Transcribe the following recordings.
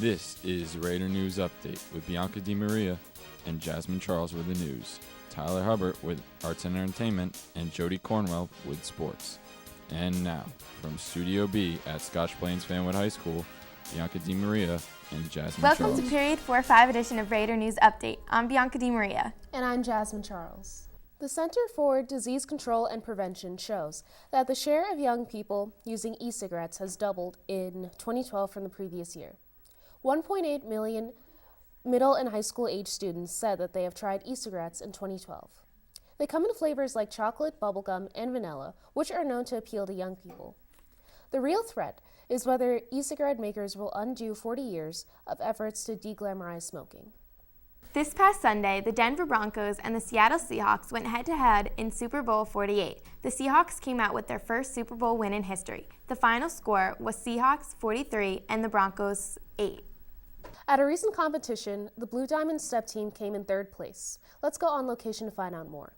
This is Raider News Update with Bianca DiMaria and Jasmine Charles with the news, Tyler Hubbard with arts and entertainment, and Jody Cornwell with sports. And now, from Studio B at Scotch Plains Fanwood High School, Bianca DiMaria and Jasmine Charles. Welcome to Period 4-5 edition of Raider News Update. I'm Bianca DiMaria. And I'm Jasmine Charles. The Center for Disease Control and Prevention shows that the share of young people using e-cigarettes has doubled in 2012 from the previous year. 1.8 million middle and high school age students said that they have tried e-cigarettes in 2012. They come in flavors like chocolate, bubblegum, and vanilla, which are known to appeal to young people. The real threat is whether e-cigarette makers will undo 40 years of efforts to deglamorize smoking. This past Sunday, the Denver Broncos and the Seattle Seahawks went head-to-head in Super Bowl 48. The Seahawks came out with their first Super Bowl win in history. The final score was Seahawks 43 and the Broncos 8. At a recent competition, the Blue Diamond Step team came in third place. Let's go on location to find out more.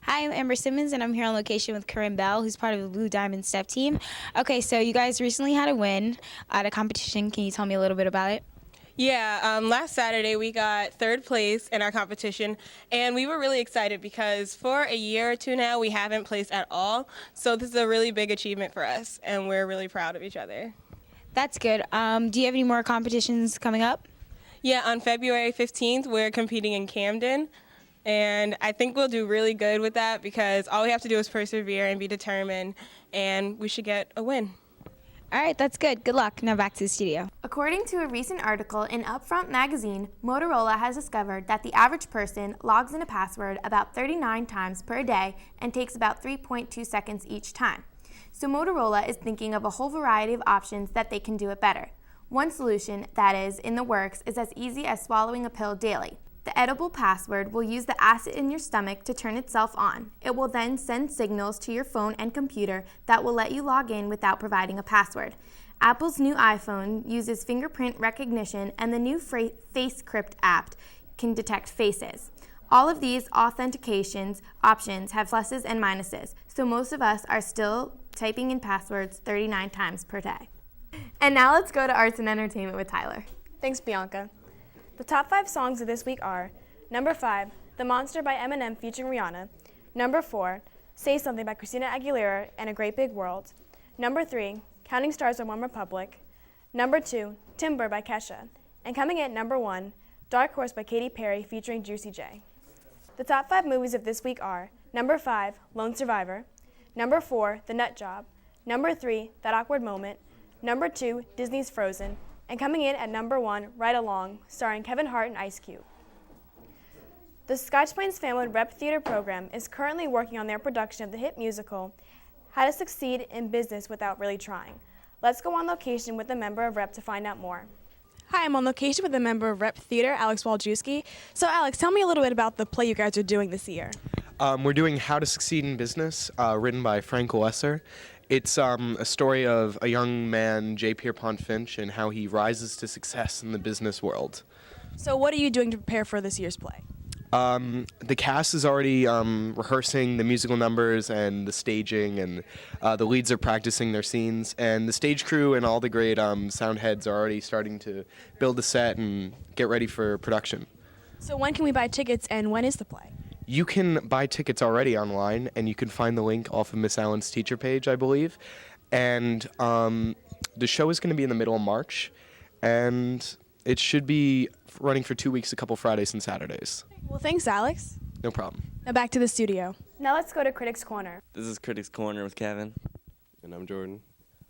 Hi, I'm Amber Simmons, and I'm here on location with Corinne Bell, who's part of the Blue Diamond Step team. Okay, so you guys recently had a win at a competition. Can you tell me a little bit about it? Yeah, last Saturday we got third place in our competition, and we were really excited because for a year or two now we haven't placed at all. So this is a really big achievement for us, and we're really proud of each other. That's good. Do you have any more competitions coming up? Yeah, on February 15th we're competing in Camden, and I think we'll do really good with that because all we have to do is persevere and be determined, and we should get a win. All right, that's good. Good luck. Now back to the studio. According to a recent article in Upfront magazine, Motorola has discovered that the average person logs in a password about 39 times per day and takes about 3.2 seconds each time. So Motorola is thinking of a whole variety of options that they can do it better. One solution that is in the works is as easy as swallowing a pill daily. The edible password will use the acid in your stomach to turn itself on. It will then send signals to your phone and computer that will let you log in without providing a password. Apple's new iPhone uses fingerprint recognition, and the new FaceCrypt app can detect faces. All of these authentications options have pluses and minuses, so most of us are still typing in passwords 39 times per day. And now let's go to arts and entertainment with Tyler. Thanks, Bianca. The top 5 songs of this week are number 5, The Monster by Eminem featuring Rihanna. Number 4, Say Something by Christina Aguilera and A Great Big World. Number 3, Counting Stars by OneRepublic. Number 2, Timber by Kesha. And coming in at number 1, Dark Horse by Katy Perry featuring Juicy J. The top 5 movies of this week are number 5, Lone Survivor. Number 4, The Nut Job. Number 3, That Awkward Moment. Number 2, Disney's Frozen. And coming in at number 1, Ride Along, starring Kevin Hart and Ice Cube. The Scotch Plains Fanwood Rep Theater program is currently working on their production of the hit musical, How to Succeed in Business Without Really Trying. Let's go on location with a member of Rep to find out more. Hi, I'm on location with a member of Rep Theater, Alex Waljewski. So Alex, tell me a little bit about the play you guys are doing this year. We're doing How to Succeed in Business, written by Frank Lesser. It's a story of a young man, J. Pierpont Finch, and how he rises to success in the business world. So what are you doing to prepare for this year's play? The cast is already rehearsing the musical numbers and the staging, and the leads are practicing their scenes, and the stage crew and all the great sound heads are already starting to build the set and get ready for production. So when can we buy tickets, and when is the play? You can buy tickets already online, and you can find the link off of Miss Allen's teacher page, I believe. And the show is going to be in the middle of March, and it should be running for 2 weeks, a couple Fridays and Saturdays. Well, thanks, Alex. No problem. Now back to the studio. Now let's go to Critics Corner. This is Critics Corner with Kevin. And I'm Jordan.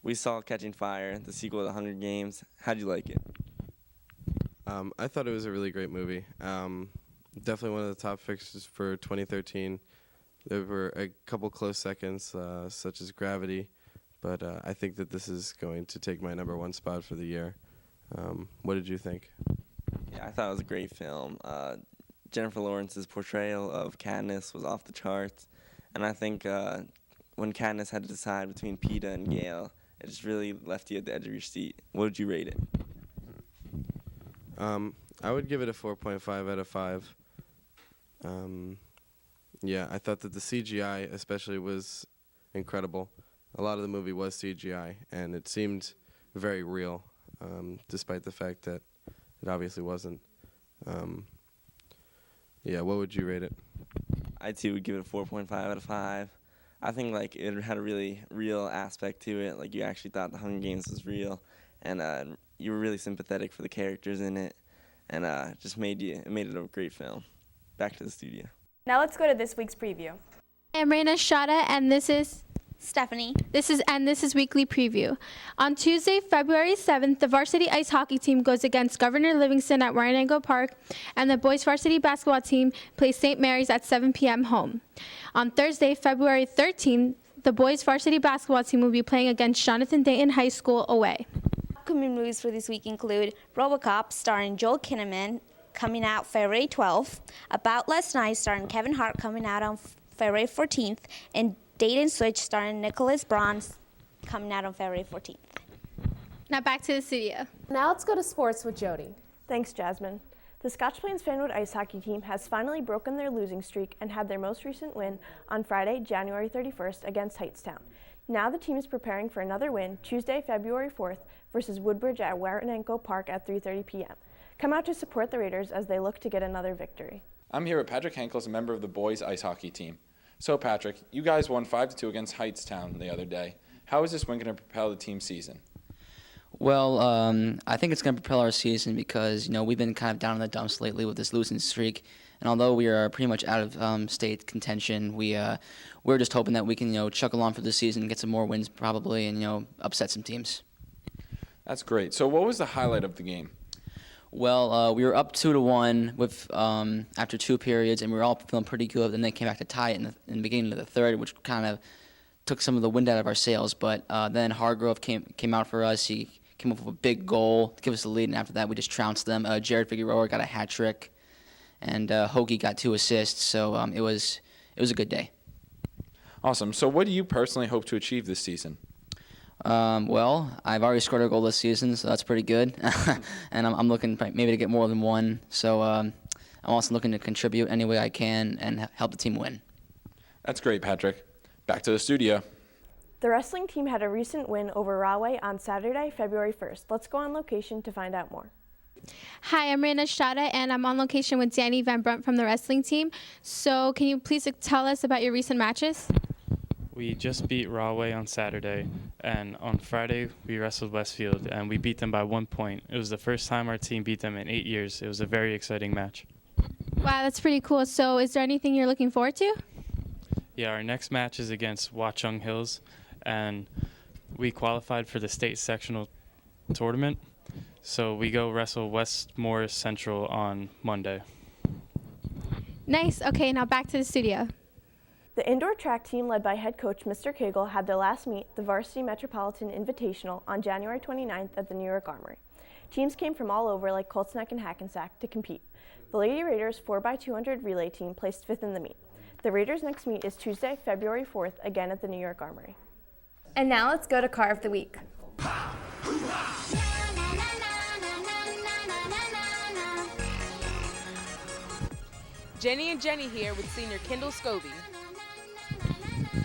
We saw Catching Fire, the sequel to The Hunger Games. How'd you like it? I thought it was a really great movie. Definitely one of the top fixtures for 2013. There were a couple close seconds, such as Gravity, but I think that this is going to take my number 1 spot for the year. What did you think? Yeah, I thought it was a great film. Jennifer Lawrence's portrayal of Katniss was off the charts, and I think when Katniss had to decide between Peeta and Gale, it just really left you at the edge of your seat. What would you rate it? I would give it a 4.5 out of 5. Yeah, I thought that the CGI especially was incredible. A lot of the movie was CGI, and it seemed very real. despite the fact that it obviously wasn't. What would you rate it? I too would give it a 4.5 out of 5. I think like it had a really real aspect to it. Like you actually thought the Hunger Games was real, and you were really sympathetic for the characters in it, and it made it a great film. Back to the studio. Now let's go to this week's preview. I'm Raina Estrada, and this is Stephanie. This is Weekly Preview. On Tuesday, February 7th, the varsity ice hockey team goes against Governor Livingston at Ryanango Park, and the boys varsity basketball team plays St. Mary's at 7 p.m. home. On Thursday, February 13th, the boys varsity basketball team will be playing against Jonathan Dayton High School away. Upcoming movies for this week include RoboCop, starring Joel Kinnaman, coming out February 12th, About Last Night, starring Kevin Hart, coming out on February 14th, and Date and Switch, starring Nicholas Braun, coming out on February 14th. Now back to the studio. Now let's go to sports with Jody. Thanks, Jasmine. The Scotch Plains Fanwood ice hockey team has finally broken their losing streak and had their most recent win on Friday, January 31st against Hightstown. Now the team is preparing for another win Tuesday, February 4th versus Woodbridge at Warenenko Park at 3:30 p.m. Come out to support the Raiders as they look to get another victory. I'm here with Patrick Henkels, a member of the boys ice hockey team. So Patrick, you guys won 5-2 against Hightstown the other day. How is this win going to propel the team's season? Well, I think it's going to propel our season because, we've been kind of down in the dumps lately with this losing streak. And although we are pretty much out of state contention, we're just hoping that we can, chuck along for the season, get some more wins probably, and, upset some teams. That's great. So what was the highlight of the game? Well, we were up 2-1 with after 2 periods, and we were all feeling pretty good. Then they came back to tie it in the beginning of the third, which kind of took some of the wind out of our sails. But then Hargrove came out for us. He came up with a big goal to give us the lead, and after that we just trounced them. Jared Figueroa got a hat trick, and Hoagie got 2 assists. So it was a good day. Awesome. So what do you personally hope to achieve this season? Well, I've already scored a goal this season, so that's pretty good. And I'm looking maybe to get more than one. So I'm also looking to contribute any way I can and help the team win. That's great, Patrick. Back to the studio. The wrestling team had a recent win over Rahway on Saturday, February 1st. Let's go on location to find out more. Hi, I'm Raina Estrada, and I'm on location with Danny Van Brunt from the wrestling team. So can you please tell us about your recent matches? We just beat Rahway on Saturday, and on Friday we wrestled Westfield, and we beat them by 1 point. It was the first time our team beat them in 8 years. It was a very exciting match. Wow, that's pretty cool. So is there anything you're looking forward to? Yeah, our next match is against Watchung Hills, and we qualified for the state sectional tournament. So we go wrestle West Morris Central on Monday. Nice. Okay, now back to the studio. The indoor track team led by head coach Mr. Cagle had their last meet, the Varsity Metropolitan Invitational, on January 29th at the New York Armory. Teams came from all over like Colts Neck and Hackensack to compete. The Lady Raiders 4x200 relay team placed 5th in the meet. The Raiders' next meet is Tuesday, February 4th, again at the New York Armory. And now let's go to Car of the Week. Jenny and Jenny here with senior Kendall Scobie.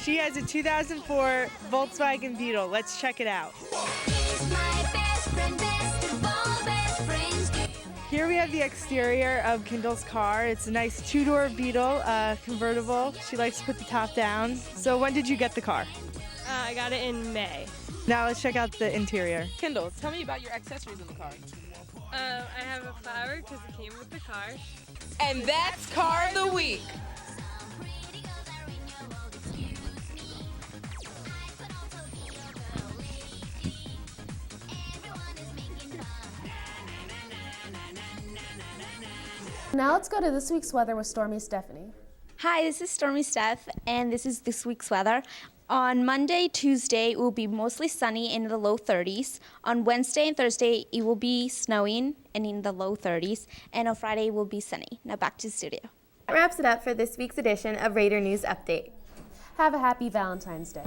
She has a 2004 Volkswagen Beetle. Let's check it out. Here we have the exterior of Kendall's car. It's a nice 2-door Beetle, convertible. She likes to put the top down. So when did you get the car? I got it in May. Now let's check out the interior. Kendall, tell me about your accessories in the car. I have a flower because it came with the car. And that's Car of the Week. Now let's go to this week's weather with Stormy Stephanie. Hi, this is Stormy Steph, and this is this week's weather. On Monday, Tuesday, it will be mostly sunny in the low 30s. On Wednesday and Thursday, it will be snowing and in the low 30s. And on Friday, it will be sunny. Now back to the studio. That wraps it up for this week's edition of Raider News Update. Have a happy Valentine's Day.